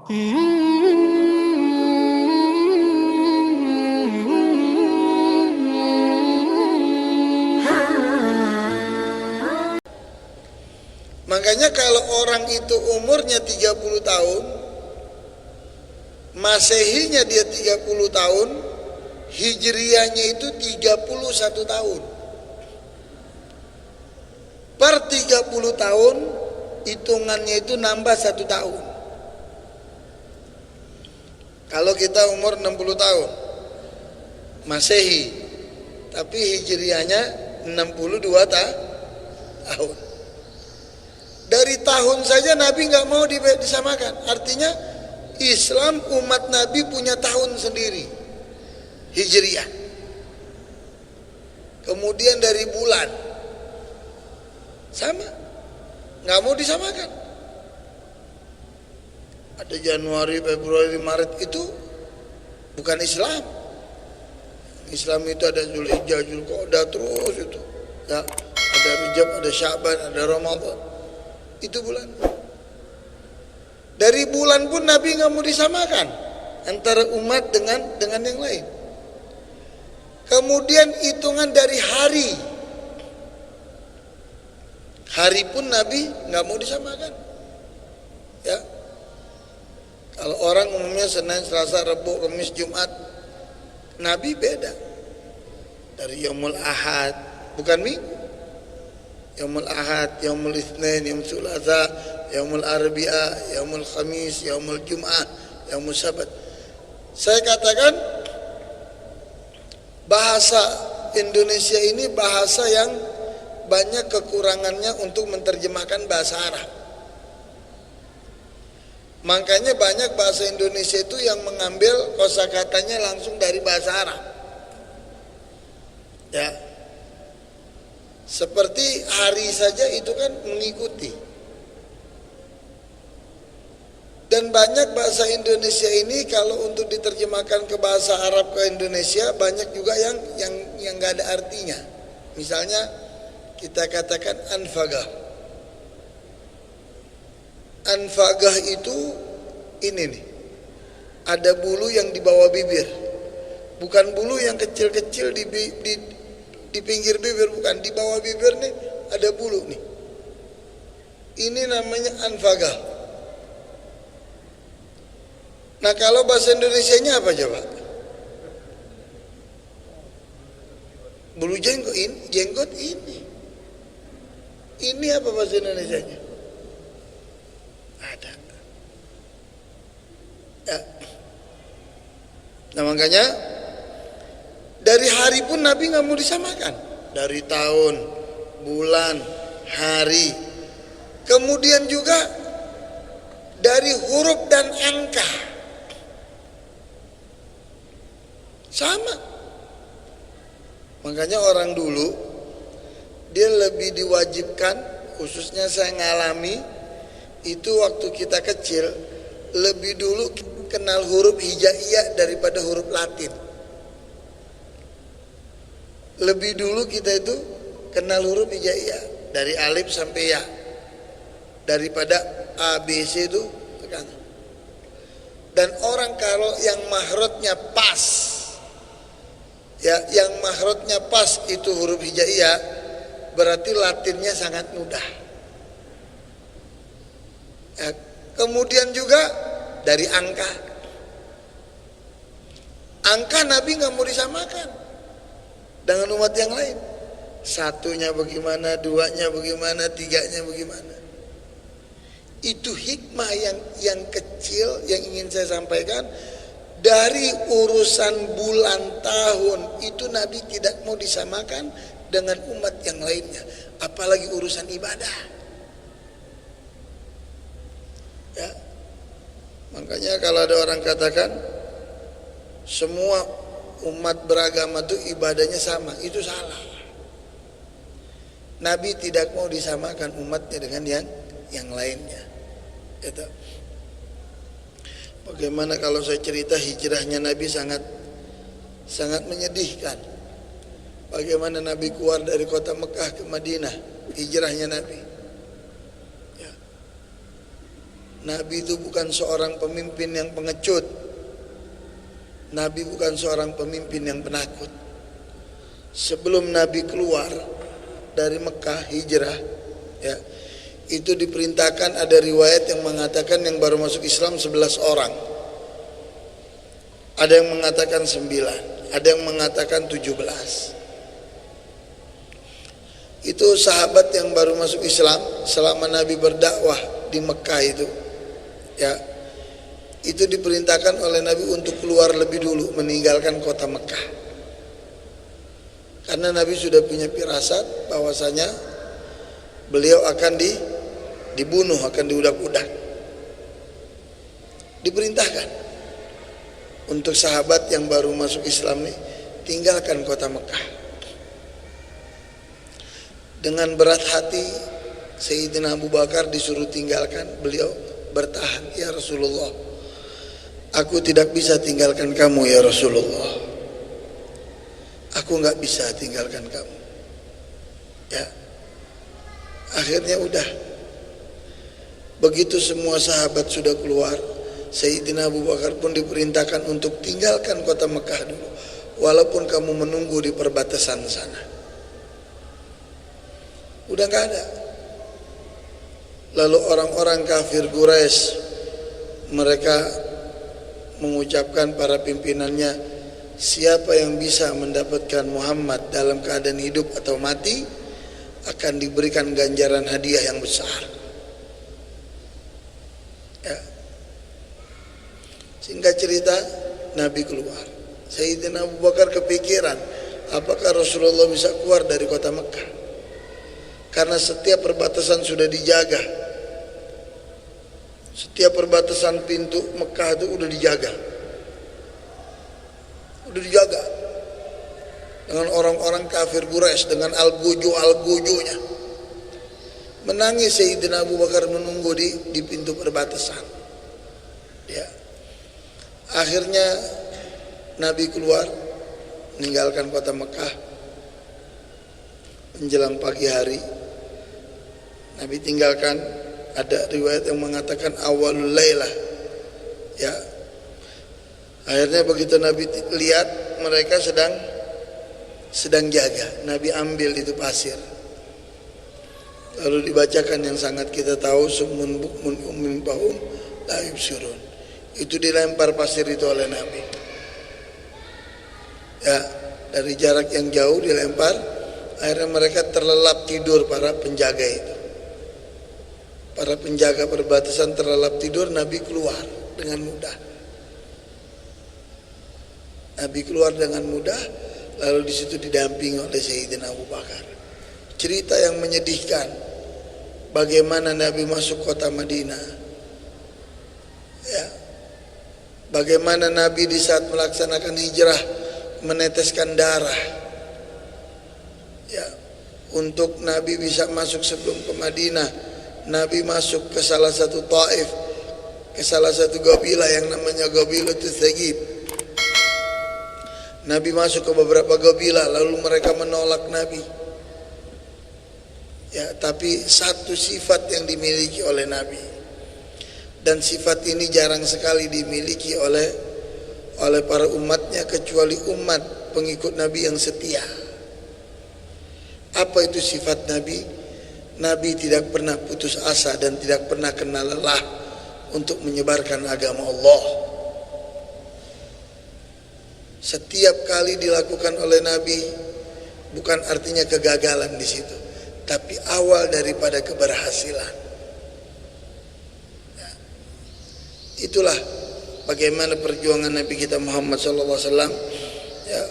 Makanya kalau orang itu umurnya 30 tahun, Masehinya dia 30 tahun, Hijriyahnya itu 31 tahun. Per 30 tahun hitungannya itu nambah 1 tahun. Kalau kita umur 60 tahun Masehi, tapi Hijriyahnya 62 tahun. Dari tahun saja Nabi nggak mau disamakan. Artinya Islam umat Nabi punya tahun sendiri, Hijriyah. Kemudian dari bulan sama, nggak mau disamakan. Ada Januari, Februari, Maret, itu bukan Islam. Islam itu ada Zulhijjah, Zulqa'dah, terus itu. Ya, ada Rajab, ada Sya'ban, ada Ramadan. Itu bulan. Dari bulan pun Nabi nggak mau disamakan antara umat dengan yang lain. Kemudian hitungan dari hari. Hari pun Nabi nggak mau disamakan. Ya. Kalau orang umumnya Senin, Selasa, Rabu, Kamis, Jumat, Nabi beda. Dari Yaumul Ahad, bukan Minggu. Yaumul Ahad, Yaumul Itsnain, Yaumul Tsulasa, Yaumul Arbi'a, Yaumul Khamis, Yaumul Jum'ah, Yaumul Sabat. Saya katakan bahasa Indonesia ini bahasa yang banyak kekurangannya untuk menerjemahkan bahasa Arab. Makanya banyak bahasa Indonesia itu yang mengambil kosakatanya langsung dari bahasa Arab. Ya. Seperti hari saja itu kan mengikuti. Dan banyak bahasa Indonesia ini kalau untuk diterjemahkan ke bahasa Arab ke Indonesia banyak juga yang nggak ada artinya. Misalnya kita katakan anfagah. Anfagah itu ini nih, ada bulu yang di bawah bibir, bukan bulu yang kecil-kecil di pinggir bibir, bukan, di bawah bibir nih ada bulu nih. Ini namanya anfagah. Nah kalau bahasa Indonesianya apa coba? Bulu jenggot ini. Ini apa bahasa Indonesianya? Ada. Ya. Nah makanya dari hari pun Nabi nggak mau disamakan. Dari tahun, bulan, hari. Kemudian juga dari huruf dan angka. Sama. Makanya orang dulu dia lebih diwajibkan, khususnya saya ngalami itu waktu kita kecil, lebih dulu kenal huruf hijaiyah daripada huruf Latin. Lebih dulu kita itu kenal huruf hijaiyah dari alif sampai ya, daripada A, B, C itu tekan. Dan orang kalau yang mahrotnya pas, ya, yang mahrotnya pas itu huruf hijaiyah, berarti Latinnya sangat mudah. Ya, kemudian juga dari angka. Angka Nabi nggak mau disamakan dengan umat yang lain. Satunya bagaimana, duanya bagaimana, tiganya bagaimana. Itu hikmah yang kecil yang ingin saya sampaikan. Dari urusan bulan tahun itu Nabi tidak mau disamakan dengan umat yang lainnya, apalagi urusan ibadah. Ya. Makanya kalau ada orang katakan semua umat beragama itu ibadahnya sama, itu salah. Nabi tidak mau disamakan umatnya dengan yang lainnya. Itu. Bagaimana kalau saya cerita hijrahnya Nabi sangat menyedihkan. Bagaimana Nabi keluar dari kota Mekah ke Madinah, hijrahnya Nabi. Ya. Nabi itu bukan seorang pemimpin yang pengecut. Nabi bukan seorang pemimpin yang penakut. Sebelum Nabi keluar dari Mekah hijrah, ya, itu diperintahkan, ada riwayat yang mengatakan yang baru masuk Islam 11 orang. Ada yang mengatakan 9, ada yang mengatakan 17. Itu sahabat yang baru masuk Islam selama Nabi berdakwah di Mekah itu, ya, itu diperintahkan oleh Nabi untuk keluar lebih dulu, meninggalkan kota Mekah. Karena Nabi sudah punya firasat bahwasanya beliau akan dibunuh, akan diudak-udak. Diperintahkan untuk sahabat yang baru masuk Islam ini tinggalkan kota Mekah. Dengan berat hati Sayyidina Abu Bakar disuruh tinggalkan, beliau bertahan, ya Rasulullah, aku tidak bisa tinggalkan kamu ya Rasulullah, aku nggak bisa tinggalkan kamu, ya. Akhirnya udah, begitu semua sahabat sudah keluar, Sayyidina Abu Bakar pun diperintahkan untuk tinggalkan kota Mekah dulu, walaupun kamu menunggu di perbatasan sana. Udah nggak ada. Lalu orang-orang kafir Quraisy, mereka mengucapkan, para pimpinannya, siapa yang bisa mendapatkan Muhammad dalam keadaan hidup atau mati akan diberikan ganjaran hadiah yang besar, ya. Singkat cerita, Nabi keluar. Sayyidina Abu Bakar kepikiran, apakah Rasulullah bisa keluar dari kota Mekah? Karena setiap perbatasan sudah dijaga. Setiap perbatasan pintu Mekah itu udah dijaga. Udah dijaga dengan orang-orang kafir Quraisy, dengan algojo-algojonya. Menangis Sayyidina Abu Bakar menunggu di pintu perbatasan, ya. Akhirnya Nabi keluar meninggalkan kota Mekah. Menjelang pagi hari Nabi tinggalkan. Ada riwayat yang mengatakan awalul lailah, ya. Akhirnya begitu Nabi lihat mereka sedang jaga, Nabi ambil itu pasir, lalu dibacakan yang sangat kita tahu, summun bukmun ummin fahum la yubsirun. Itu dilempar pasir itu oleh Nabi, ya, dari jarak yang jauh dilempar. Akhirnya mereka terlelap tidur, para penjaga itu. Para penjaga perbatasan terlelap tidur, Nabi keluar dengan mudah. Nabi keluar dengan mudah, lalu di situ didampingi oleh Sayyidina Abu Bakar. Cerita yang menyedihkan, bagaimana Nabi masuk kota Madinah, ya. Bagaimana Nabi di saat melaksanakan hijrah meneteskan darah, ya, untuk Nabi bisa masuk sebelum ke Madinah. Nabi masuk ke salah satu Taif, ke salah satu Qabilah yang namanya Qabilatul Thaqib. Nabi masuk ke beberapa Qabilah, lalu mereka menolak Nabi, ya. Tapi satu sifat yang dimiliki oleh Nabi, dan sifat ini jarang sekali dimiliki oleh para umatnya, kecuali umat pengikut Nabi yang setia. Apa itu sifat Nabi? Nabi tidak pernah putus asa dan tidak pernah kenal lelah untuk menyebarkan agama Allah. Setiap kali dilakukan oleh Nabi bukan artinya kegagalan di situ, tapi awal daripada keberhasilan. Ya. Itulah bagaimana perjuangan Nabi kita Muhammad SAW. Ya.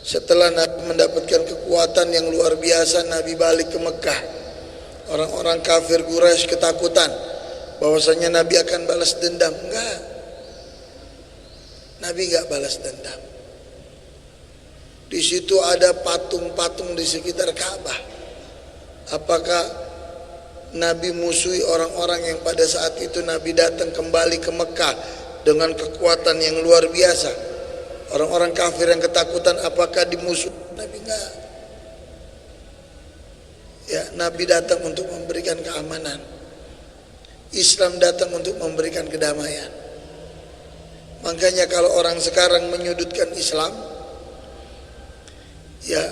Setelah Nabi mendapatkan kekuatan yang luar biasa, Nabi balik ke Mekah. Orang-orang kafir Quraisy ketakutan bahwasanya Nabi akan balas dendam. Enggak. Nabi enggak balas dendam. Di situ ada patung-patung di sekitar Ka'bah. Apakah Nabi musuhi orang-orang yang pada saat itu Nabi datang kembali ke Mekah dengan kekuatan yang luar biasa? Orang-orang kafir yang ketakutan, apakah dimusuhi? Nabi enggak. Ya, Nabi datang untuk memberikan keamanan. Islam datang untuk memberikan kedamaian. Makanya kalau orang sekarang menyudutkan Islam, ya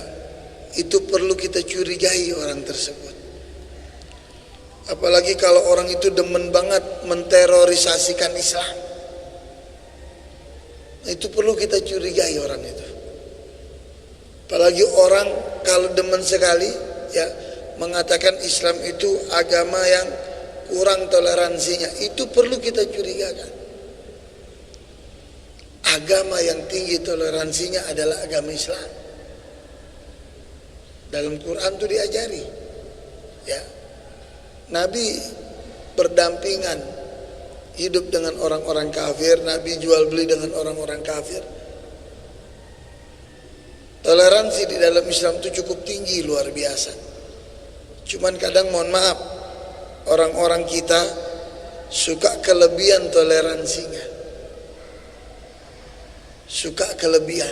itu perlu kita curigai orang tersebut. Apalagi kalau orang itu demen banget menterorisasikan Islam, itu perlu kita curigai orang itu. Apalagi orang kalau demen sekali ya mengatakan Islam itu agama yang kurang toleransinya, itu perlu kita curigakan. Agama yang tinggi toleransinya adalah agama Islam. Dalam Quran itu diajari, ya, Nabi berdampingan hidup dengan orang-orang kafir, Nabi jual beli dengan orang-orang kafir. Toleransi di dalam Islam itu cukup tinggi, luar biasa. Cuman kadang mohon maaf, orang-orang kita suka kelebihan toleransinya, suka kelebihan,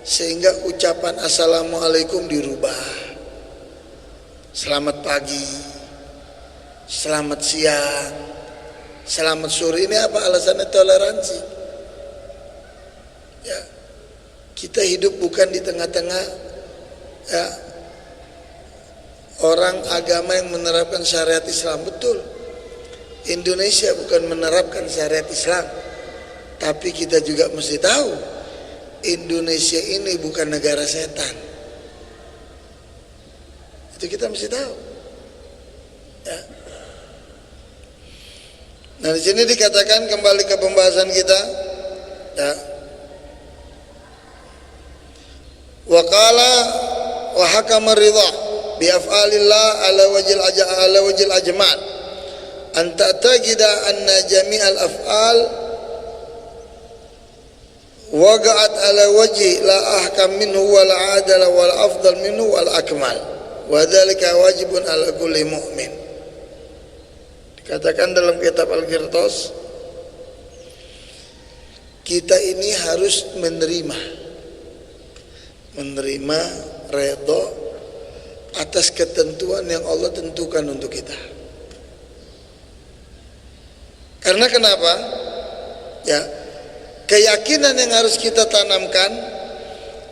sehingga ucapan assalamualaikum dirubah, selamat pagi, selamat siang, selamat sore. Ini apa alasannya? Toleransi. Ya, kita hidup bukan di tengah-tengah ya, orang agama yang menerapkan syariat Islam. Betul, Indonesia bukan menerapkan syariat Islam, tapi kita juga mesti tahu Indonesia ini bukan negara setan. Itu kita mesti tahu. Ya. Nah, di sini dikatakan, kembali ke pembahasan kita, ya. Wa qala wa hakama ridha bi af'alillah ala wajhil ajmal an ta'taqida anna jami'al af'al waqa'at ala wajhi la ahkam minhu wal adala wal afdal minhu wal akmal wa dzalika wajibun ala kulli mu'min. Dikatakan dalam kitab Al-Qirtas, kita ini harus menerima redha atas ketentuan yang Allah tentukan untuk kita. Karena kenapa? Ya, keyakinan yang harus kita tanamkan,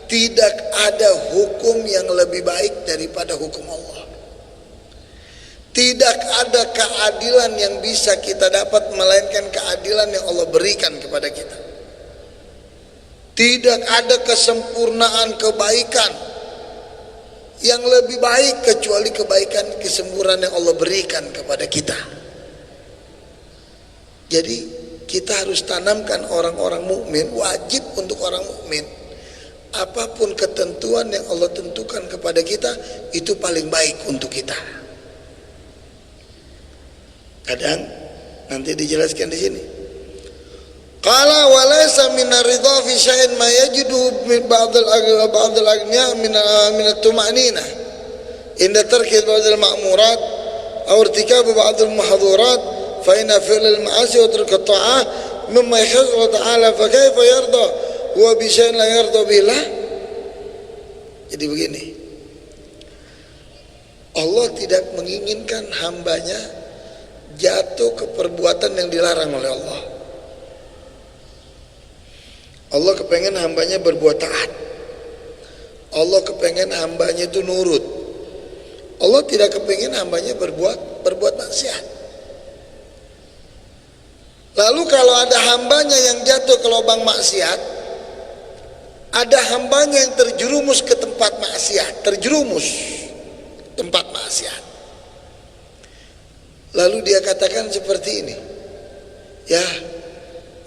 tidak ada hukum yang lebih baik daripada hukum Allah. Tidak ada keadilan yang bisa kita dapat melainkan keadilan yang Allah berikan kepada kita. Tidak ada kesempurnaan kebaikan yang lebih baik kecuali kebaikan kesempurnaan yang Allah berikan kepada kita. Jadi kita harus tanamkan orang-orang mukmin, wajib untuk orang mukmin, apapun ketentuan yang Allah tentukan kepada kita itu paling baik untuk kita. Kadang nanti dijelaskan di sini. Qala wa laysa min ar-ridha fi syai'in ma yajidu min ba'd al-aghniya min at-tuma'ninah inda tarki ba'd al-ma'murat aw irtikab ba'd al-mahdhurat fa inna fi'l al-ma'asi wa tark at-ta'ah mimma yakhlu ta'ala fa kayfa yarda huwa bi syai'in la yarda billah. Jadi begini, Allah tidak menginginkan hambanya jatuh ke perbuatan yang dilarang oleh Allah. Allah kepengen hambanya berbuat taat. Allah kepengen hambanya itu nurut. Allah tidak kepengen hambanya berbuat maksiat. Lalu kalau ada hambanya yang jatuh ke lubang maksiat, ada hambanya yang terjerumus ke tempat maksiat, tempat maksiat. Lalu dia katakan seperti ini, ya,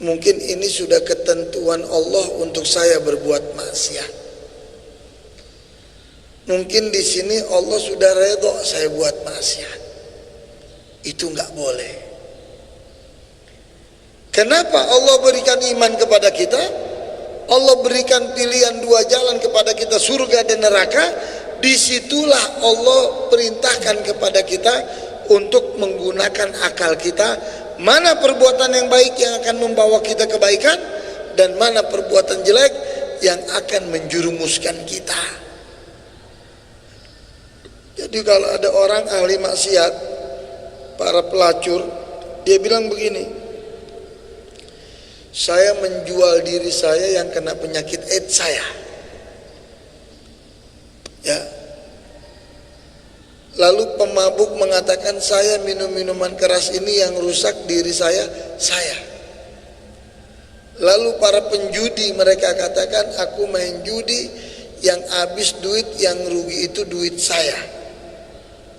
mungkin ini sudah ketentuan Allah untuk saya berbuat maksiat. Mungkin di sini Allah sudah redha saya buat maksiat. Itu enggak boleh. Kenapa Allah berikan iman kepada kita? Allah berikan pilihan dua jalan kepada kita, surga dan neraka. Disitulah Allah perintahkan kepada kita untuk menggunakan akal kita, mana perbuatan yang baik yang akan membawa kita kebaikan dan mana perbuatan jelek yang akan menjerumuskan kita. Jadi kalau ada orang ahli maksiat, para pelacur, Dia bilang begini, saya menjual diri saya yang kena penyakit AIDS saya. Ya. Lalu pemabuk mengatakan saya minum minuman keras ini yang rusak diri saya. Lalu para penjudi mereka katakan aku main judi, yang habis duit, yang rugi itu duit saya.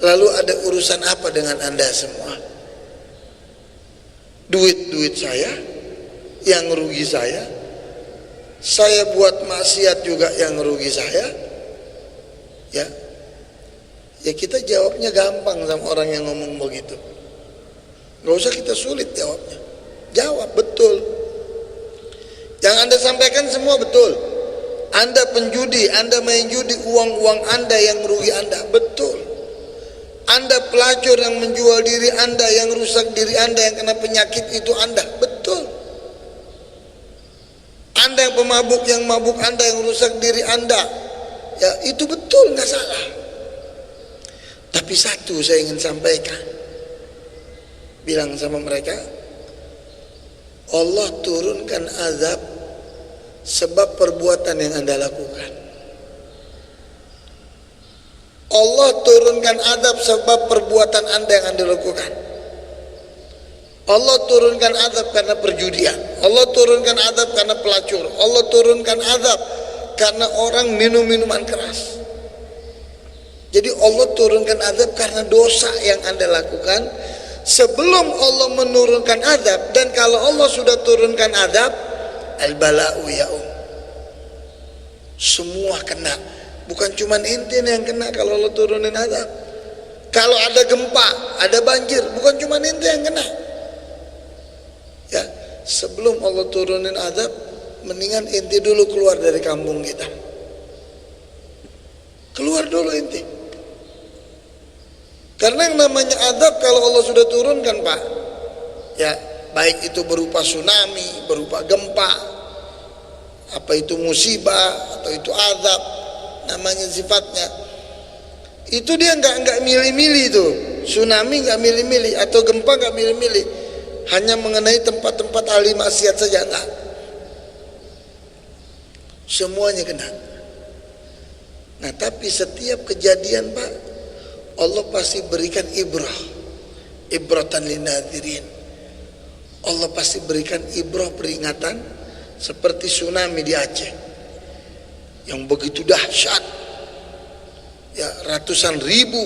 Lalu ada urusan apa dengan Anda semua? Duit saya, yang rugi saya buat maksiat juga yang rugi saya. Ya kita jawabnya gampang sama orang yang ngomong begitu. Gak usah kita sulit jawabnya. Jawab betul. Yang Anda sampaikan semua betul. Anda penjudi, Anda main judi, uang Anda yang merugi Anda, betul. Anda pelacur yang menjual diri Anda, yang rusak diri Anda, yang kena penyakit itu Anda, betul. Anda yang pemabuk, yang mabuk Anda, yang rusak diri Anda, ya itu betul, nggak salah. Tapi satu saya ingin sampaikan, bilang sama mereka, Allah turunkan azab sebab perbuatan yang Anda lakukan. Allah turunkan azab sebab perbuatan Anda yang Anda lakukan. Allah turunkan azab karena perjudian. Allah turunkan azab karena pelacur. Allah turunkan azab karena orang minum minuman keras. Jadi Allah turunkan azab karena dosa yang Anda lakukan sebelum Allah menurunkan azab. Dan kalau Allah sudah turunkan azab, al-bala'u ya'um, semua kena. Bukan cuma ente yang kena kalau Allah turunin azab. Kalau ada gempa, ada banjir, bukan cuma ente yang kena. Ya, sebelum Allah turunin azab, mendingan ente dulu keluar dari kampung kita. Keluar dulu ente. Karena yang namanya azab kalau Allah sudah turunkan, Pak, ya baik itu berupa tsunami, berupa gempa, apa itu musibah atau itu azab, namanya sifatnya. Itu dia nggak milih-milih tuh. Tsunami nggak milih-milih atau gempa nggak milih-milih. Hanya mengenai tempat-tempat ahli maksiat saja enggak. Semuanya kena. Nah, tapi setiap kejadian, Pak, Allah pasti berikan ibratan linadhirin. Allah pasti berikan ibrah, peringatan, seperti tsunami di Aceh yang begitu dahsyat. Ya, ratusan ribu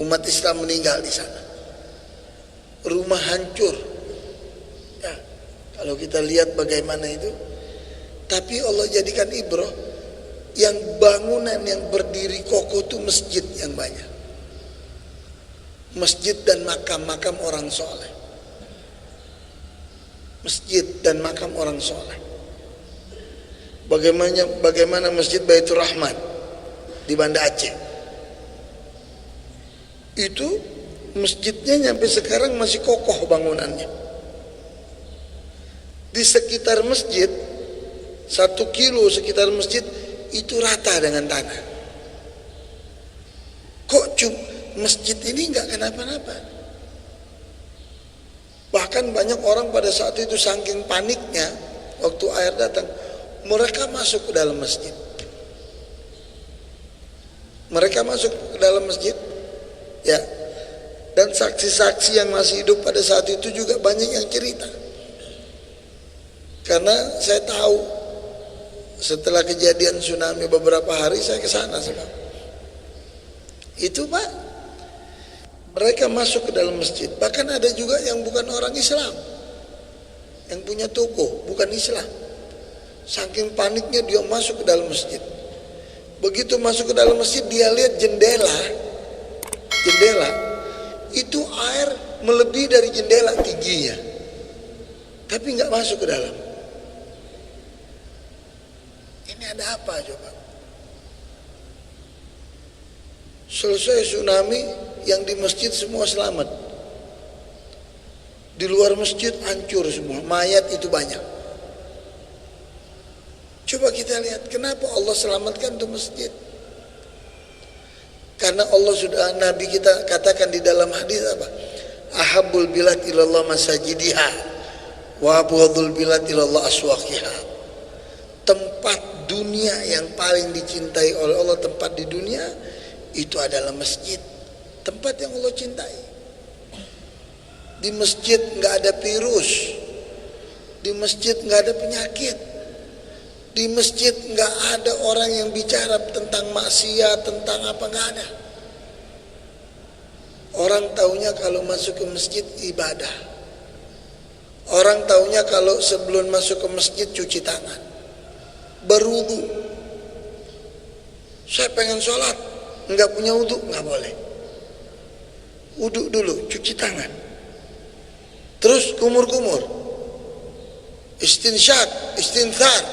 umat Islam meninggal di sana. Rumah hancur. Ya, kalau kita lihat bagaimana itu. Tapi Allah jadikan ibrah, yang bangunan yang berdiri kokoh itu masjid yang banyak. Masjid dan makam-makam orang soleh. Masjid dan makam orang soleh. Bagaimana Masjid Baitur Rahman di Banda Aceh. Itu masjidnya sampai sekarang masih kokoh bangunannya. Di sekitar masjid 1 kilo sekitar masjid itu rata dengan tanah. Kok masjid ini nggak kenapa-napa? Bahkan banyak orang pada saat itu saking paniknya waktu air datang, mereka masuk ke dalam masjid. Mereka masuk ke dalam masjid, ya. Dan saksi-saksi yang masih hidup pada saat itu juga banyak yang cerita. Karena saya tahu setelah kejadian tsunami beberapa hari saya ke sana sebab itu, Pak, mereka masuk ke dalam masjid. Bahkan ada juga yang bukan orang Islam, yang punya toko bukan Islam. Saking paniknya dia masuk ke dalam masjid. Begitu masuk ke dalam masjid, dia lihat jendela itu air melebihi dari jendela tingginya, tapi nggak masuk ke dalam. Ini ada apa coba? Selesai tsunami, yang di masjid semua selamat. Di luar masjid hancur semua, mayat itu banyak. Coba kita lihat kenapa Allah selamatkan tuh masjid. Karena Allah sudah, Nabi kita katakan di dalam hadis apa? ahabbul bilad ilallah masajidiha wa abghadul bilad ilallah aswaqiha. Tempat dunia yang paling dicintai oleh Allah, tempat di dunia itu adalah masjid, tempat yang Allah cintai. Di masjid nggak ada virus, di masjid nggak ada penyakit, di masjid nggak ada orang yang bicara tentang maksiat, tentang apa, nggak ada. Orang taunya kalau masuk ke masjid ibadah. Orang taunya kalau sebelum masuk ke masjid cuci tangan, berwudu. Saya pengen sholat, nggak punya wudu, nggak boleh. Wudu dulu, cuci tangan, terus kumur-kumur, istinsyak, istinthar,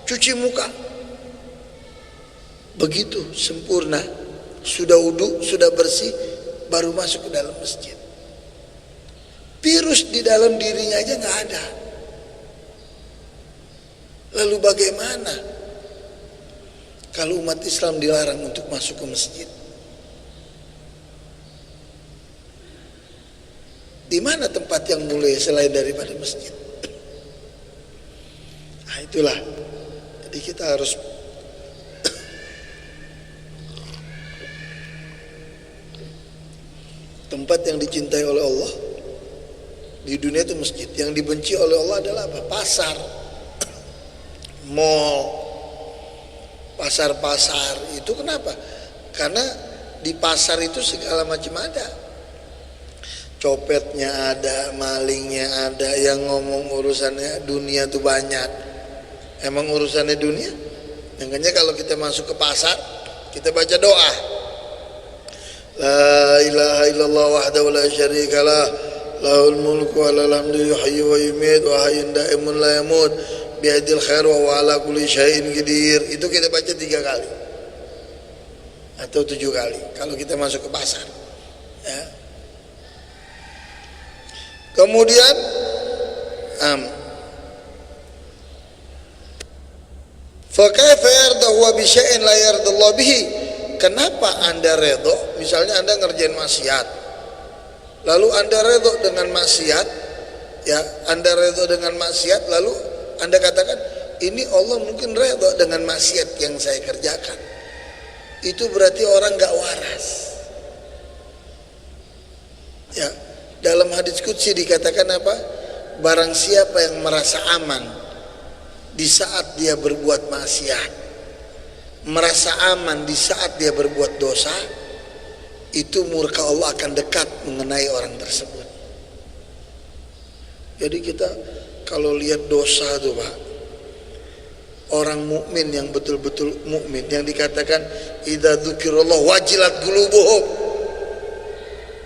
cuci muka. Begitu sempurna, sudah wudu, sudah bersih, baru masuk ke dalam masjid. Virus di dalam dirinya aja nggak ada. Lalu bagaimana kalau umat Islam dilarang untuk masuk ke masjid? Di mana tempat yang mulia selain daripada masjid? Nah, itulah. Jadi kita harus tempat yang dicintai oleh Allah di dunia itu masjid. Yang dibenci oleh Allah adalah apa? Pasar, mall, pasar-pasar. Itu kenapa? Karena di pasar itu segala macam ada. Copetnya ada, malingnya ada, yang ngomong urusannya dunia tuh banyak. Emang urusannya dunia? Makanya kalau kita masuk ke pasar, kita baca doa. La ilaha illallah wahdahu la syarikalah, lahul mulku wa lahul hamdu yuhyi wa yumiit wa hayyun daimun la yamut biyadil khair wa ala kulli syai'in qadir. Itu kita baca 3 kali atau 7 kali kalau kita masuk ke pasar, ya. Kemudian fa kaifa yardahu bi syai'in la yardallahu bihi. Kenapa Anda redho? Misalnya Anda ngerjain maksiat, lalu Anda redho dengan maksiat, ya, Anda redho dengan maksiat, lalu Anda katakan ini Allah mungkin redho dengan maksiat yang saya kerjakan. Itu berarti orang gak waras, ya. Dalam hadis qudsi dikatakan apa? Barang siapa yang merasa aman di saat dia berbuat maksiat, merasa aman di saat dia berbuat dosa, itu murka Allah akan dekat mengenai orang tersebut. Jadi kita kalau lihat dosa tuh Pak, orang mukmin yang betul-betul mukmin yang dikatakan idza dzukirallah wajilat qulubuhum,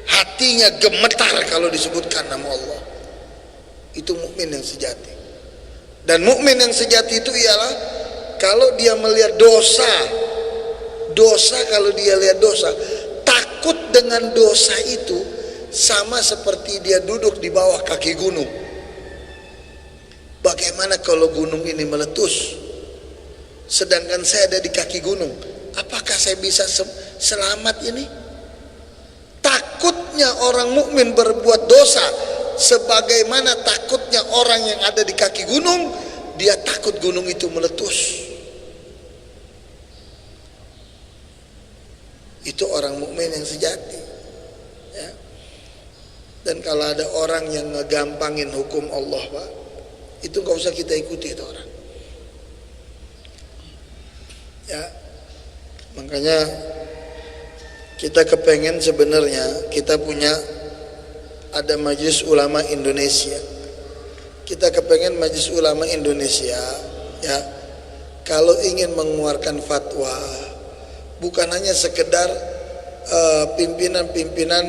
hatinya gemetar kalau disebutkan nama Allah. Itu mukmin yang sejati. Dan mukmin yang sejati itu ialah kalau dia melihat dosa, kalau dia lihat dosa, takut dengan dosa itu sama seperti dia duduk di bawah kaki gunung. Bagaimana kalau gunung ini meletus, sedangkan saya ada di kaki gunung? Apakah saya bisa selamat ini? Takutnya orang mukmin berbuat dosa sebagaimana takutnya orang yang ada di kaki gunung. Dia takut gunung itu meletus. Itu orang mukmin yang sejati, ya. Dan kalau ada orang yang ngegampangin hukum Allah Pak, itu gak usah kita ikuti itu orang, ya. Makanya kita kepengen sebenarnya kita punya ada Majelis Ulama Indonesia. Kita kepengen Majelis Ulama Indonesia, ya, kalau ingin mengeluarkan fatwa bukan hanya sekedar pimpinan-pimpinan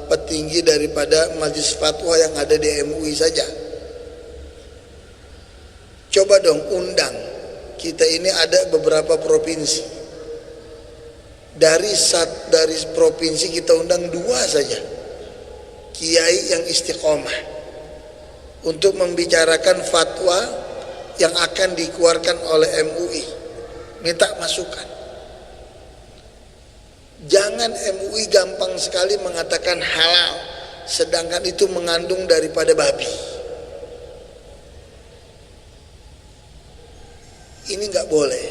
petinggi daripada majelis fatwa yang ada di MUI saja. Coba dong undang. Kita ini ada beberapa provinsi. Dari provinsi kita undang 2 saja kiai yang istiqomah untuk membicarakan fatwa yang akan dikeluarkan oleh MUI. Minta masukan. Jangan MUI gampang sekali mengatakan halal, sedangkan itu mengandung daripada babi. Ini nggak boleh,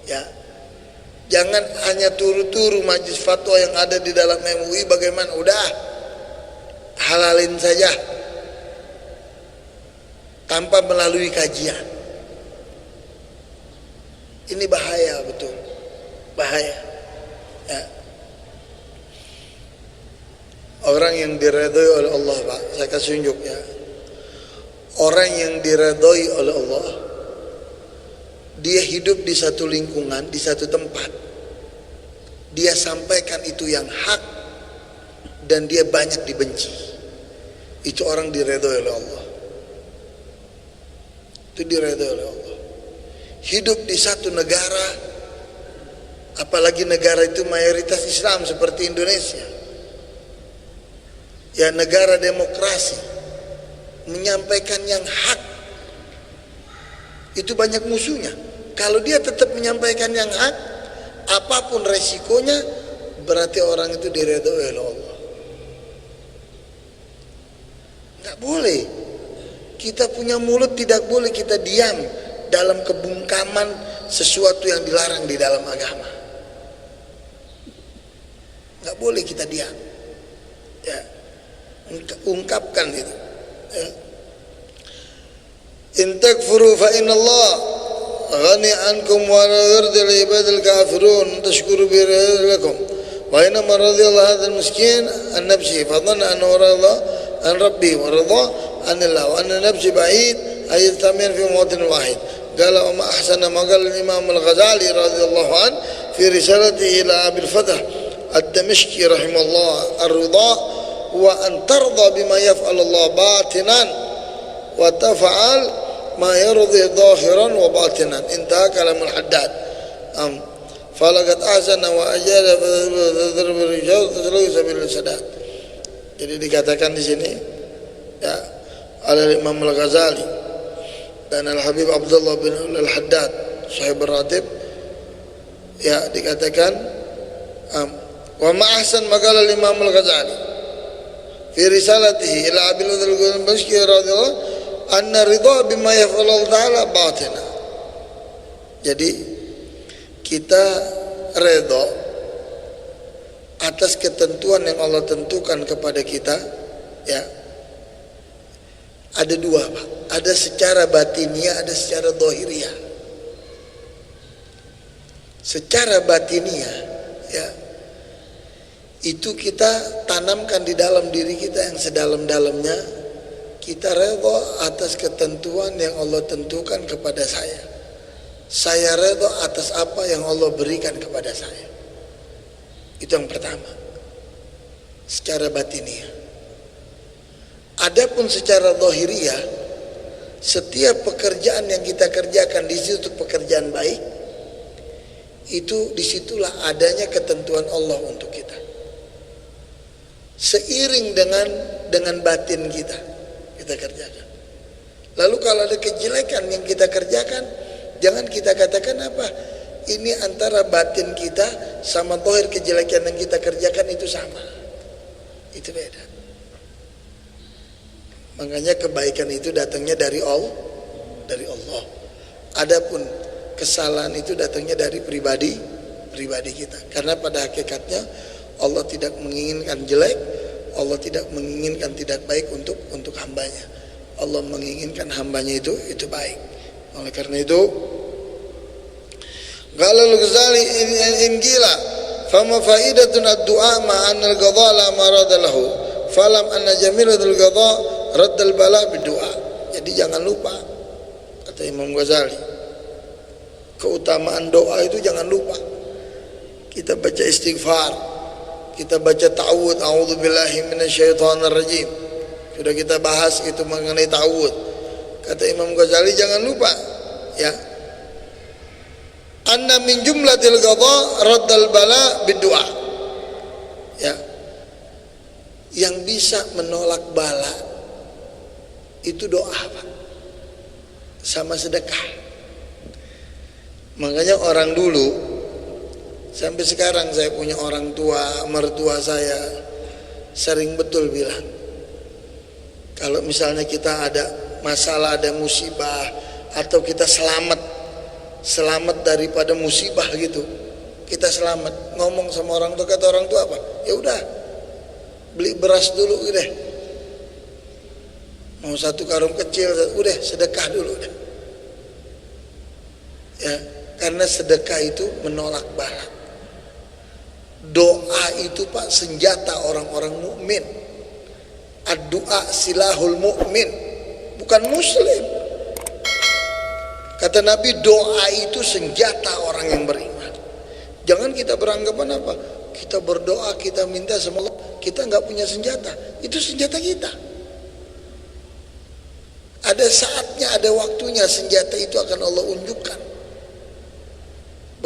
ya. Jangan hanya turu-turu majelis fatwa yang ada di dalam MUI bagaimana, udah halalin saja tanpa melalui kajian. Ini bahaya, betul, bahaya. Ya. Orang yang diredhoi oleh Allah, Pak, saya kasih tunjuk ya. Orang yang diredhoi oleh Allah, dia hidup di satu lingkungan, di satu tempat. Dia sampaikan itu yang hak dan dia banyak dibenci. Itu orang diredhoi oleh Allah. Itu diredhoi oleh Allah. Hidup di satu negara, apalagi negara itu mayoritas Islam seperti Indonesia, ya, negara demokrasi, menyampaikan yang hak itu banyak musuhnya. Kalau dia tetap menyampaikan yang hak, apapun resikonya, berarti orang itu diredhoi oleh Allah. Nggak boleh kita punya mulut, tidak boleh kita diam dalam kebungkaman sesuatu yang dilarang di dalam agama. Nggak boleh kita diam, ya, ungkapkan itu, ya. In takfuru fa inna Allah ghani ankum wa la yardi li ibadil kafirun tashkuru bi lakum wa inna ma radiyallahu hadzal miskin an nafsi fa dhanna annahu radha an rabbi wa radha an Allah wa anna nafsi ba'id ay yastamir fi mawtin wahid. Qala wa ma ahsana ma qala al-imam al-Ghazali radhiyallahu an fi risalatihi ila Abil Fath ad-Damashqi rahimahullah ar-ridha wa an tarda bima yaf'al Allah batinan wa taf'al ma yardi zahiran wa batinan. Intaha kalam al-Haddad. Falakat ahsana wa ajala fadharbu rijal tasluhu sabil sadat. Jadi dikatakan di sini, ya, oleh Imam Al-Ghazali dan Al-Habib Abdullah bin Al-Haddad Sahib Ar-Ratib, ya, dikatakan wa ma ahsan maqala Imam Al-Ghazali fi risalatihi ila Abil Al-Bashki radhiyallahu anna ridha bima yaf'alu Allah ta'ala batina. Jadi kita redha atas ketentuan yang Allah tentukan kepada kita, ya. Ada dua, Pak. Ada secara batiniah, ada secara zahiriah. Secara batiniah, ya, itu kita tanamkan di dalam diri kita yang sedalam-dalamnya, kita redha atas ketentuan yang Allah tentukan kepada saya. Saya redha atas apa yang Allah berikan kepada saya. Itu yang pertama, secara batiniah. Adapun secara zahiriyah, setiap pekerjaan yang kita kerjakan di situ pekerjaan baik, itu disitulah adanya ketentuan Allah untuk kita. Seiring dengan batin kita kerjakan. Lalu kalau ada kejelekan yang kita kerjakan, jangan kita katakan apa, ini antara batin kita sama zahir kejelekan yang kita kerjakan itu sama. Itu beda. Makanya kebaikan itu datangnya dari Allah, Adapun kesalahan itu datangnya dari pribadi kita. Karena pada hakikatnya Allah tidak menginginkan jelek, Allah tidak menginginkan tidak baik untuk hambanya. Allah menginginkan hambanya itu baik. Oleh karena itu, qala al-Ghazali in qila fama faidatun ad-du'a ma anna al-qadha la marada lahu falam anna jamilatul qadha raddal bala bidua. Jadi jangan lupa, kata Imam Ghazali, keutamaan doa itu jangan lupa. Kita baca istighfar, kita baca ta'awudz, a'udzubillahi minasyaitonirrajim. Sudah kita bahas itu mengenai ta'awudz. Kata Imam Ghazali jangan lupa, ya, anna min jumlatil qadha raddal bala bidua. Ya, yang bisa menolak bala itu doa, Pak, sama sedekah. Makanya orang dulu Sampai sekarang saya punya orang tua, mertua saya sering betul bilang, kalau misalnya kita ada masalah, ada musibah, atau kita selamat daripada musibah gitu, kita selamat, ngomong sama orang tua, kata orang tua apa? Ya udah, beli beras dulu deh, mau 1 karung kecil, udah sedekah dulu deh. Ya, karena sedekah itu menolak bala. Doa itu Pak senjata orang-orang mukmin. Ad-du'a silahul mukmin, bukan muslim. Kata Nabi, doa itu senjata orang yang beriman. Jangan kita beranggapan apa? Kita berdoa, kita minta sama Allah, kita nggak punya senjata. Itu senjata kita. Ada saatnya, ada waktunya senjata itu akan Allah unjukkan.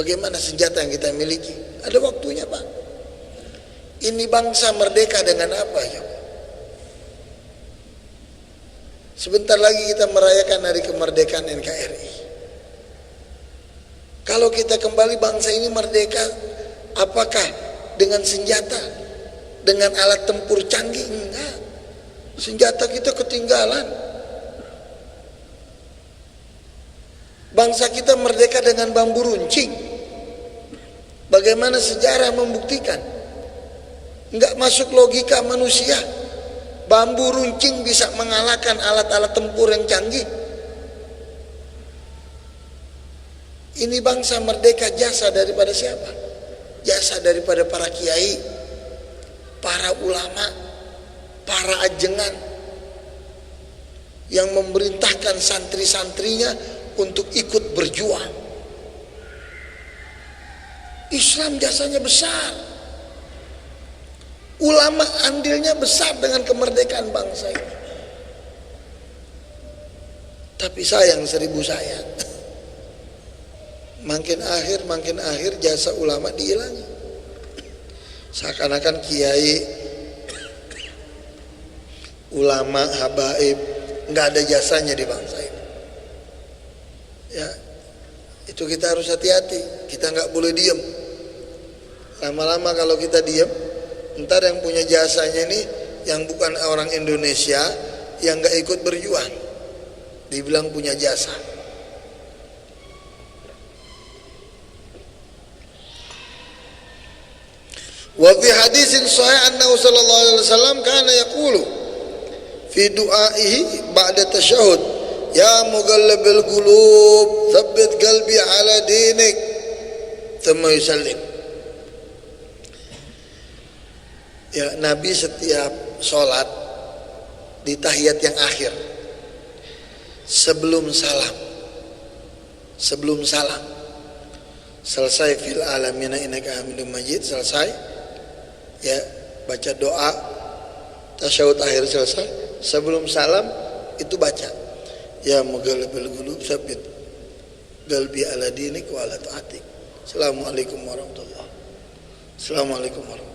Bagaimana senjata yang kita miliki? Ada waktunya Pak. Ini bangsa merdeka dengan apa ya? Sebentar lagi kita merayakan hari kemerdekaan NKRI. Kalau kita kembali bangsa ini merdeka, apakah dengan senjata, dengan alat tempur canggih? Enggak. Senjata kita ketinggalan. Bangsa kita merdeka dengan bambu runcing. Bagaimana sejarah membuktikan? Enggak masuk logika manusia. Bambu runcing bisa mengalahkan alat-alat tempur yang canggih. Ini bangsa merdeka jasa daripada siapa? Jasa daripada para kiai, para ulama, para ajengan yang memerintahkan santri-santrinya untuk ikut berjuang. Islam jasanya besar. Ulama andilnya besar dengan kemerdekaan bangsa ini. Tapi sayang, 1000 sayang, makin akhir jasa ulama dihilangi. Seakan-akan kiai, ulama, habaib nggak ada jasanya di bangsa ini. Ya, itu kita harus hati-hati. Kita nggak boleh diem. Lama-lama kalau kita diem, ntar yang punya jasanya ini yang bukan orang Indonesia, yang nggak ikut berjuang, dibilang punya jasa. Wa fi hadisin sahih annahu sallallahu alaihi wasallam kana yaqulu fi du'aihi ba'da tasyahhud, ya mughallabil qulub tsabbit qalbi ala dinik, thumma yusallim. Ya, Nabi setiap sholat di tahiyat yang akhir, sebelum salam, selesai fil alamina innaka hamidum majid, selesai, ya, baca doa tasyahud akhir selesai, sebelum salam itu baca, ya mughallabil qulub tsabbit qalbi ala dinik wa ala ta'atik. Assalamualaikum warahmatullahi. Assalamualaikum warahmatullahi.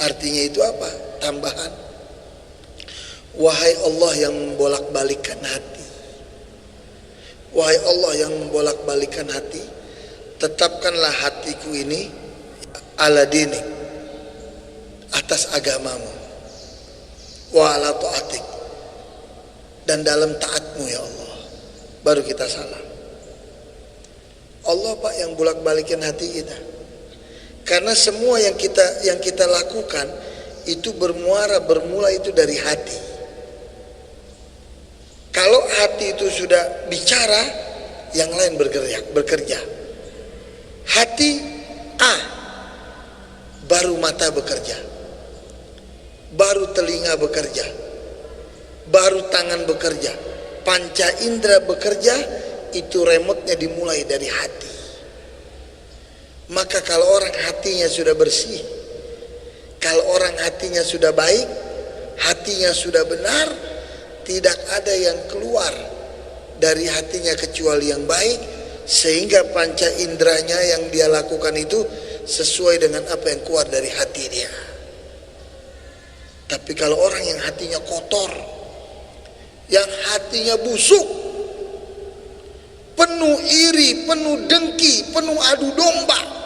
Artinya itu apa? Tambahan. Wahai Allah yang membolak-balikkan hati, wahai Allah yang membolak-balikkan hati, tetapkanlah hatiku ini ala dinik, atas agamamu, wa ala ta'atik, dan dalam taatmu ya Allah. Baru kita salam. Allah Pak yang bolak-balikin hati kita. Karena semua yang kita lakukan itu bermula itu dari hati. Kalau hati itu sudah bicara, yang lain bekerja. Hati A, baru mata bekerja, baru telinga bekerja, baru tangan bekerja, panca indera bekerja. Itu remote-nya dimulai dari hati. Maka kalau orang hatinya sudah bersih, kalau orang hatinya sudah baik, hatinya sudah benar, tidak ada yang keluar dari hatinya kecuali yang baik, sehingga panca inderanya yang dia lakukan itu sesuai dengan apa yang keluar dari hati dia. Tapi kalau orang yang hatinya kotor, yang hatinya busuk, penuh iri, penuh dengki, penuh adu domba,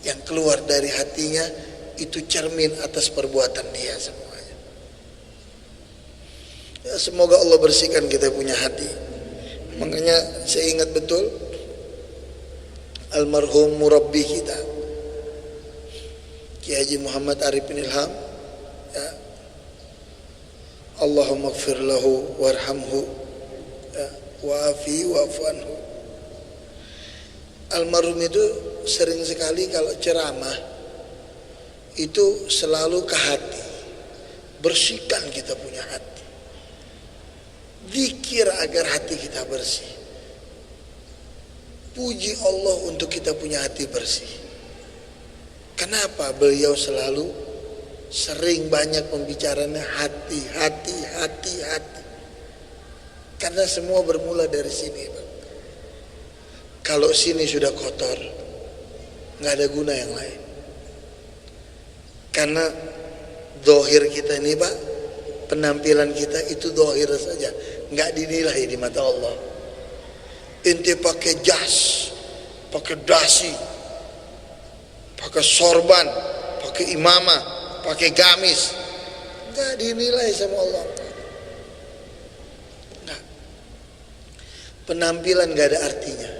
yang keluar dari hatinya itu cermin atas perbuatan dia semuanya. Ya, semoga Allah bersihkan kita punya hati. Makanya saya ingat betul almarhum murabbi kita Kiai Haji Muhammad Arifin Ilham, ya, Allahumma ighfir lahu warhamhu, ya, wa'afi wa'fu anhu. Almarhum itu sering sekali kalau ceramah itu selalu ke hati. Bersihkan kita punya hati. Zikir agar hati kita bersih. Puji Allah untuk kita punya hati bersih. Kenapa beliau selalu sering banyak pembicaranya hati. Karena semua bermula dari sini, Pak. Kalau sini sudah kotor, nggak ada guna yang lain. Karena dohir kita ini, Pak, penampilan kita itu dohir saja, nggak dinilai di mata Allah. Inti pakai jas, pakai dasi, pakai sorban, pakai imamah, pakai gamis, nggak dinilai sama Allah. Nggak. Penampilan nggak ada artinya.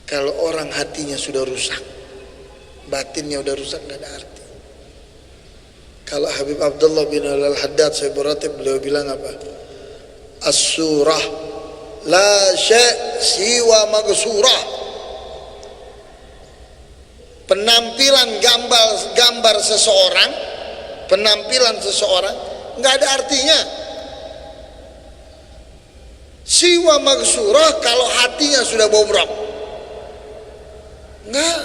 Kalau orang hatinya sudah rusak, batinnya udah rusak, nggak ada arti. Kalau Habib Abdullah bin Al-Haddad saya beratib, beliau bilang apa? As-surah la syai' siwa magsurah. Penampilan gambar seseorang, penampilan seseorang nggak ada artinya. Siwa magsurah kalau hatinya sudah bobrok. Enggak.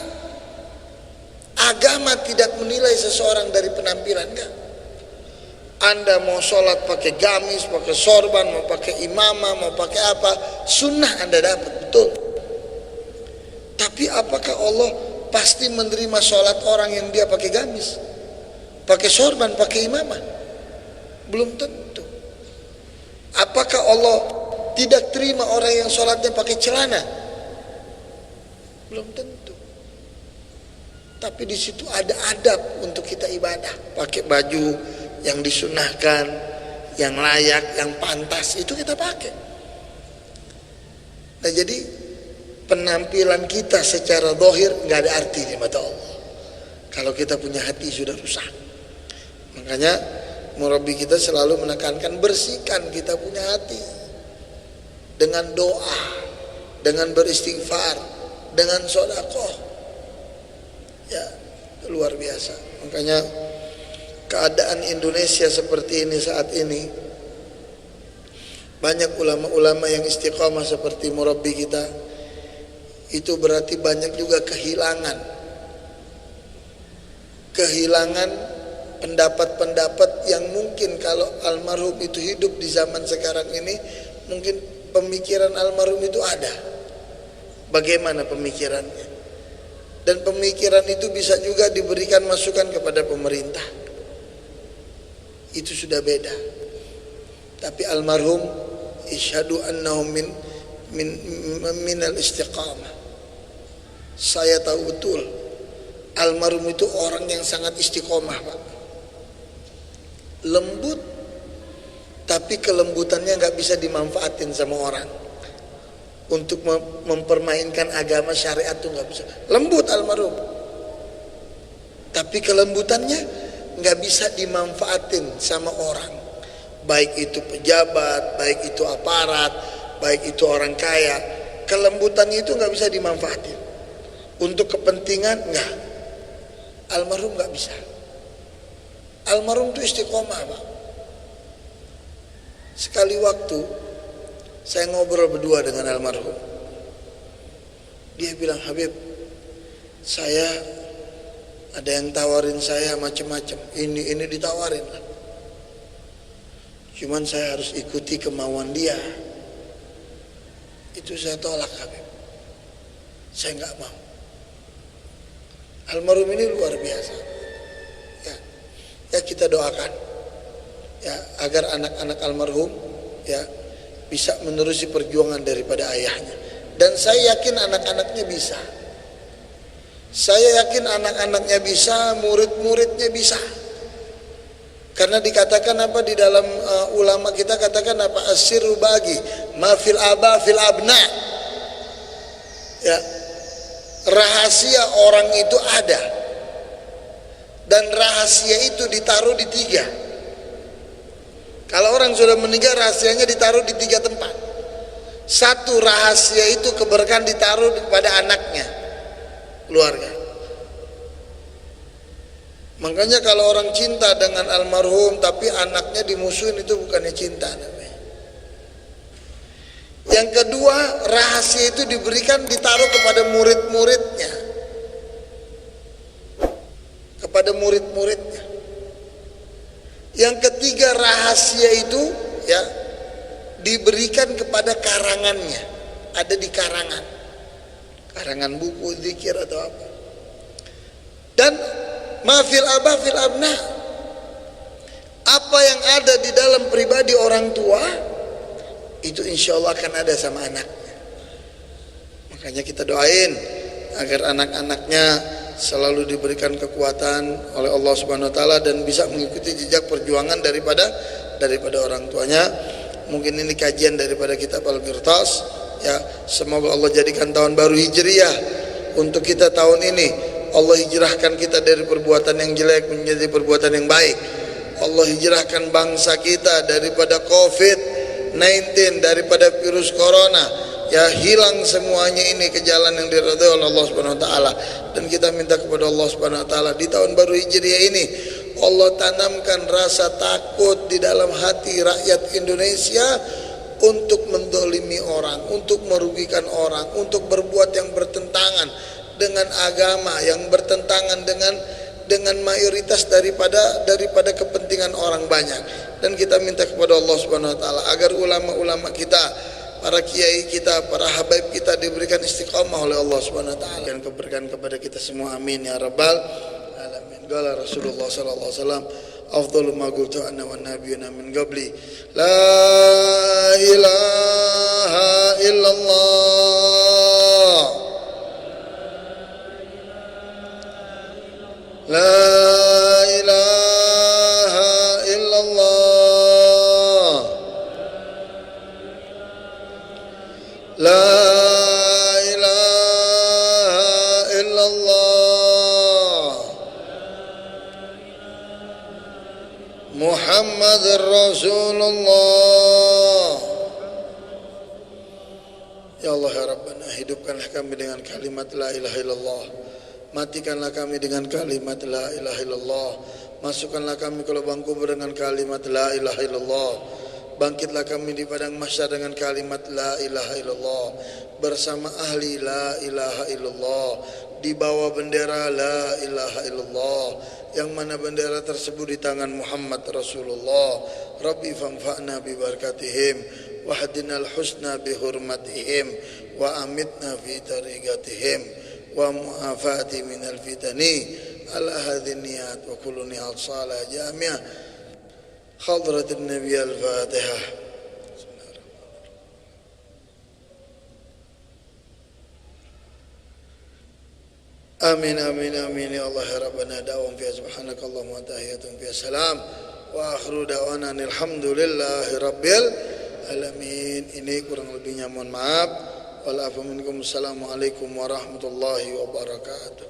Agama tidak menilai seseorang dari penampilan, enggak. Anda mau sholat pakai gamis, pakai sorban, mau pakai imamah, mau pakai apa, sunnah Anda dapat, betul. Tapi apakah Allah pasti menerima sholat orang yang dia pakai gamis, pakai sorban, pakai imamah? Belum tentu. Apakah Allah tidak terima orang yang sholatnya pakai celana? Belum tentu. Tapi di situ ada adab untuk kita ibadah, pakai baju yang disunahkan, yang layak, yang pantas, itu kita pakai. Nah, jadi penampilan kita secara zahir nggak ada arti di mata Allah kalau kita punya hati sudah rusak. Makanya murabbi kita selalu menekankan bersihkan kita punya hati dengan doa, dengan beristighfar, dengan sedekah. Ya, luar biasa. Makanya keadaan Indonesia seperti ini saat ini, banyak ulama-ulama yang istiqamah seperti murabbi kita, itu berarti banyak juga kehilangan pendapat-pendapat yang mungkin kalau almarhum itu hidup di zaman sekarang ini, mungkin pemikiran almarhum itu ada. Bagaimana pemikirannya? Dan pemikiran itu bisa juga diberikan masukan kepada pemerintah. Itu sudah beda. Tapi almarhum isyhadu annahu min al-istiqamah. Saya tahu betul almarhum itu orang yang sangat istiqomah, Pak. Lembut, tapi kelembutannya nggak bisa dimanfaatin sama orang. Untuk mempermainkan agama syariat itu nggak bisa. Lembut almarhum, tapi kelembutannya nggak bisa dimanfaatin sama orang, baik itu pejabat, baik itu aparat, baik itu orang kaya. Kelembutannya itu nggak bisa dimanfaatin untuk kepentingan, nggak. Almarhum nggak bisa. Almarhum itu istiqomah, Pak. Sekali waktu saya ngobrol berdua dengan almarhum. Dia bilang, Habib, saya ada yang tawarin saya macam-macam. Ini ditawarin lah. Cuman saya harus ikuti kemauan dia. Itu saya tolak, Habib. Saya nggak mau. Almarhum ini luar biasa. Ya kita doakan. Ya agar anak-anak almarhum ya bisa menerusi perjuangan daripada ayahnya. Dan saya yakin anak-anaknya bisa. Saya yakin anak-anaknya bisa, murid-muridnya bisa. Karena dikatakan apa di dalam ulama kita katakan apa, asirru bagi ma fil aba fil abna. Ya. Rahasia orang itu ada. Dan rahasia itu ditaruh di 3. Kalau orang sudah meninggal, rahasianya ditaruh di 3 tempat. 1, rahasia itu keberkahan ditaruh kepada anaknya, keluarga. Makanya kalau orang cinta dengan almarhum tapi anaknya dimusuhin, itu bukannya cinta namanya. Yang kedua, rahasia itu diberikan, ditaruh kepada murid-muridnya, kepada murid-muridnya. Yang ketiga, rahasia itu ya diberikan kepada karangannya, ada di karangan buku, zikir atau apa. Dan mafil abah fil abna, apa yang ada di dalam pribadi orang tua itu insya Allah akan ada sama anaknya. Makanya kita doain agar anak-anaknya selalu diberikan kekuatan oleh Allah Subhanahu Wa Taala dan bisa mengikuti jejak perjuangan daripada orang tuanya. Mungkin ini kajian daripada kitab Al-Qirtas. Ya, semoga Allah jadikan tahun baru Hijriah untuk kita tahun ini. Allah hijrahkan kita dari perbuatan yang jelek menjadi perbuatan yang baik. Allah hijrahkan bangsa kita daripada COVID-19, daripada virus corona. Ya, hilang semuanya ini ke jalan yang diridhai oleh Allah Subhanahu Wa Taala. Dan kita minta kepada Allah Subhanahu Wa Taala di tahun baru Hijriah ini, Allah tanamkan rasa takut di dalam hati rakyat Indonesia untuk mendolimi orang, untuk merugikan orang, untuk berbuat yang bertentangan dengan agama, yang bertentangan dengan mayoritas daripada kepentingan orang banyak. Dan kita minta kepada Allah Subhanahu Wa Taala agar ulama-ulama kita, para kiai kita, para habaib kita diberikan istiqamah oleh Allah Subhanahu Wa Taala dan keberkahan kepada kita semua. Amin ya rabbal alamin. Qala Rasulullah sallallahu alaihi wasallam, afdalu ma qultu ana wan nabiyyuna min qabli, la ilaha illallah. La ilaha illallah. La ilaha illallah. Muhammadur Rasulullah. Ya Allah ya Rabbana, hidupkanlah kami dengan kalimat la ilaha illallah. Matikanlah kami dengan kalimat la ilaha illallah. Masukkanlah kami ke lubang kubur dengan kalimat la ilaha illallah. Bangkitlah kami di padang mahsyar dengan kalimat la ilaha illallah. Bersama ahli la ilaha illallah. Di bawah bendera la ilaha illallah, yang mana bendera tersebut di tangan Muhammad Rasulullah. Rabbi fanfa'na bi barakatihim wahdinal husna bi hurmatihim wa amitna fi tariqatihim wa mu'afati minal fitani ala hadhin niyat wa kullu niyat salah jami'ah hadratin nabi al-fatihah. Amin amin amin ya Allah ya Rabbana, da'wam fiya subhanakallahumma wa tahiyatum fiya salam wa akhiru da'wana alhamdulillahi rabbil alamin. Ini kurang lebihnya mohon maaf. Assalamualaikum warahmatullahi wabarakatuh.